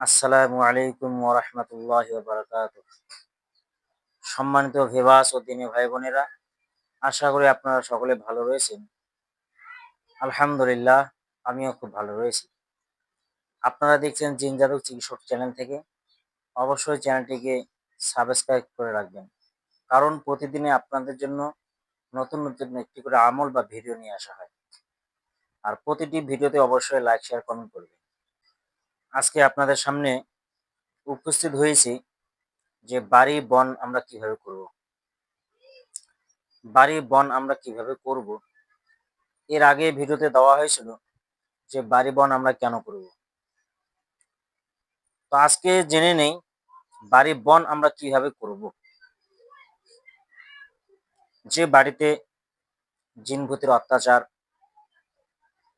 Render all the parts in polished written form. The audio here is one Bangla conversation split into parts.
আসসালামু আলাইকুম ওয়া রাহমাতুল্লাহি ওয়া বারাকাতুহু। সম্মানিত ভিউয়ার্স ও দিনী ভাই বোনেরা, আশা করি আপনারা সকলে ভালো রয়েছেন। আলহামদুলিল্লাহ, আমিও খুব ভালো রয়েছি। আপনারা দেখছেন জিন জাদু চিকিৎসক চ্যানেল থেকে। অবশ্যই চ্যানেলটিকে সাবস্ক্রাইব করে রাখবেন। কারণ প্রতিদিনই আপনাদের জন্য নতুন নতুন একটি করে আমল বা ভিডিও নিয়ে আসা হয়। আর প্রতিটি ভিডিওতে অবশ্যই লাইক, শেয়ার, কমেন্ট করবেন। আজকে আপনাদের সামনে উপস্থিত হয়েছি যে বাড়ি বন আমরা কিভাবে করব। বাড়ি বন আমরা কিভাবে করব, এর আগে ভিডিওতে দেওয়া হয়েছিল যে বাড়ি বন আমরা কেন করব। তো আজকে জেনে নেই বাড়ি বন আমরা কিভাবে করব। যে বাড়িতে জিন ভূতের অত্যাচার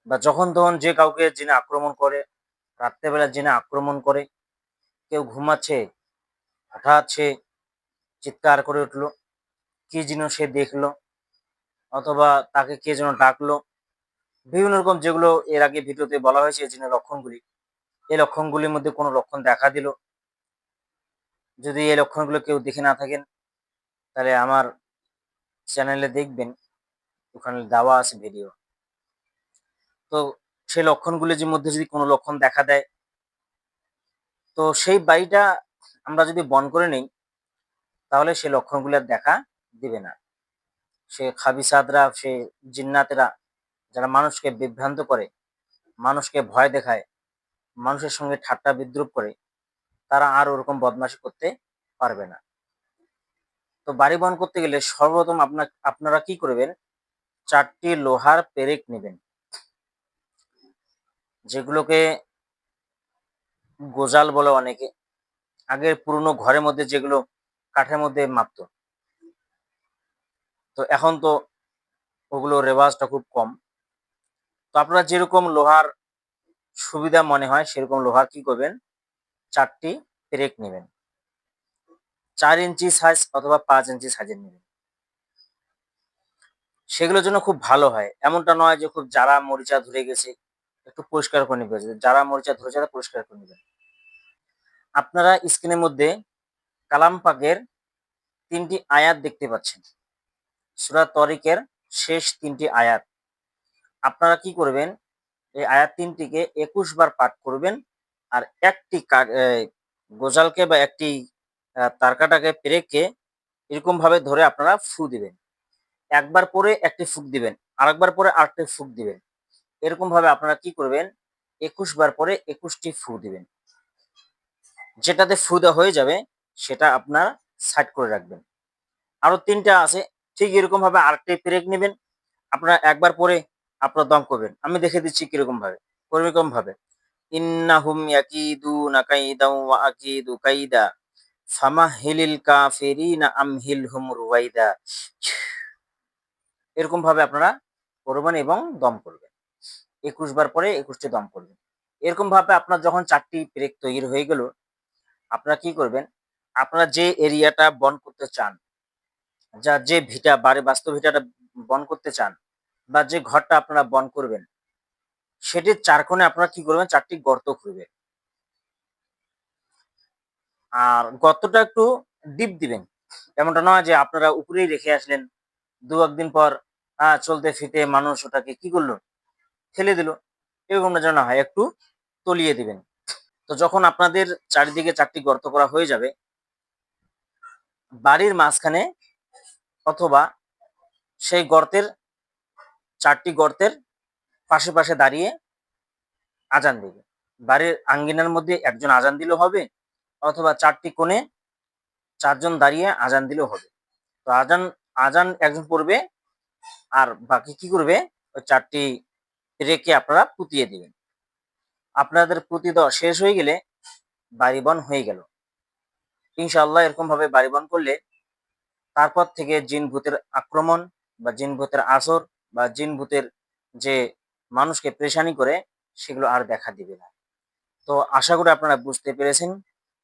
বা যখন তখন যে কাউকে জিনে আক্রমণ করে, রাত্রেবেলা জিনে আক্রমণ করে, কেউ ঘুমাচ্ছে হঠাৎ সে চিৎকার করে উঠলো, কি যেন সে দেখলো, অথবা তাকে কে যেন ডাকলো, বিভিন্ন রকম যেগুলো এর আগে ভিডিওতে বলা হয়েছে জিনের লক্ষণগুলি। এই লক্ষণগুলির মধ্যে কোনো লক্ষণ দেখা দিল, যদি এই লক্ষণগুলো কেউ দেখে না থাকেন তাহলে আমার চ্যানেলে দেখবেন, ওখানে দেওয়া আছে ভিডিও। তো সেই লক্ষণগুলির মধ্যে যদি কোনো লক্ষণ দেখা দেয়, তো সেই বাড়িটা আমরা যদি বন্ধ করে নিই, তাহলে সেই লক্ষণগুলো আর দেখা দিবে না। সে খাবিসাদরা, সে জিন্নাতেরা যারা মানুষকে বিভ্রান্ত করে, মানুষকে ভয় দেখায়, মানুষের সঙ্গে ঠাট্টা বিদ্রুপ করে, তারা আর ওরকম বদমাশি করতে পারবে না। তো বাড়ি বন্ধ করতে গেলে সর্বপ্রথম আপনারা কি করবেন, 4টি লোহার পেরেক নেবেন, যেগুলোকে গোজাল বলে অনেকে। আগের পুরনো ঘরের মধ্যে যেগুলো কাঠের মধ্যে মাপতো, তো এখন তো ওগুলো রেওয়াজটা খুব কম। তো আপনারা যেরকম লোহার সুবিধা মনে হয় সেরকম লোহার কি করবেন, 4টি পেরেক নেবেন। 4 ইঞ্চি সাইজ অথবা 5 ইঞ্চি সাইজের নেবেন। সেগুলোর জন্য খুব ভালো হয়। এমনটা নয় যে খুব জারা মরিচা ধরে গেছে, একটু পরিষ্কার করে নেবেন। জারা মরিচা ধরেছে তাহলে পরিষ্কার করে নেবেন। আপনারা স্ক্রিনের মধ্যে কালাম পাকের 3টি আয়াত দেখতে পাচ্ছেন, সূরা তরিকের শেষ 3টি আয়াত। আপনারা কি করবেন, এই আয়াত 3টিকে 21 বার পাঠ করবেন। আর একটি গোজালকে বা একটি তারকাটাকে পেরেককে এরকম ভাবে ধরে আপনারা ফু দিবেন। একবার পরে একটি ফুঁক দিবেন, আরেকবার পরে আরেকটি ফুঁক দিবেন। এরকম ভাবে আপনারা কি করবেন, 21 বার পরে 21টি ফু দিবেন। যেটাতে ফু দেওয়া হয়ে যাবে সেটা আপনার সাইড করে রাখবেন। আরো 3টা আছে, ঠিক এরকম ভাবে আরেকটি পেরেক নেবেন। আপনারা একবার পরে আপনারা দম করবেন। আমি দেখে দিচ্ছি কিরকম ভাবে। ওরকম ভাবে, ইন্নাহুম ইয়াকিদুনা কাইদাও ওয়া আকিদু কাইদা ফামাহিলিল কাফিরিনা আমহিলহুম রুয়াইদা। এরকম ভাবে আপনারা করবেন এবং দম করবেন। 21 বার পরে 21টি দম করবেন। এরকম ভাবে আপনার যখন 4টি পেরেক তৈরি হয়ে গেল, আপনারা কি করবেন, আপনারা যে এরিয়াটা বন্ধ করতে চান, যে ভিটা বাড়ি বাস্তু ভিটাটা বন্ধ করতে চান, বা যে ঘরটা আপনারা বন্ধ করবেন, সেটির 4 কোণে আপনারা কি করবেন, 4টি গর্ত খুঁড়বেন। আর গর্তটা একটু ডিপ দিবেন। এমনটা নয় যে আপনারা উপরেই রেখে আসলেন, 2-1 দিন পর চলতে ফিরতে মানুষ ওটাকে কি করলো, ফেলে দিল। এরকমটা যেন না হয়, একটু তলিয়ে দিবেন। তো যখন আপনাদের চারিদিকে 4টি গর্ত করা হয়ে যাবে, বাড়ির মাঝখানে অথবা সেই গর্তের 4টি গর্তের পাশে পাশে দাঁড়িয়ে আজান দিবে। বাড়ির আঙ্গিনার মধ্যে একজন আজান দিলেও হবে, অথবা 4টি কোণে 4 জন দাঁড়িয়ে আজান দিলেও হবে। তো আজান আজান একজন পড়বে, আর বাকি কি করবে, ওই 4টি রেখে আপনারা পুঁতিয়ে দিবেন। আপনাদের পুঁতি দেওয়া শেষ হয়ে গেলে বাড়ি বন হয়ে গেল। ইনশাআল্লাহ এরকম ভাবে বাড়ি বন করলে তারপর থেকে জিন ভূতের আক্রমণ বা জিন ভূতের আসর বা জিন ভূতের যে মানুষকে পেরেশানি করে, সেগুলো আর দেখা দিবে না। তো আশা করি আপনারা বুঝতে পেরেছেন।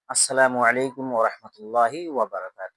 আসসালামু আলাইকুম ওয়া রাহমাতুল্লাহি ওয়া বারাকাতুহু।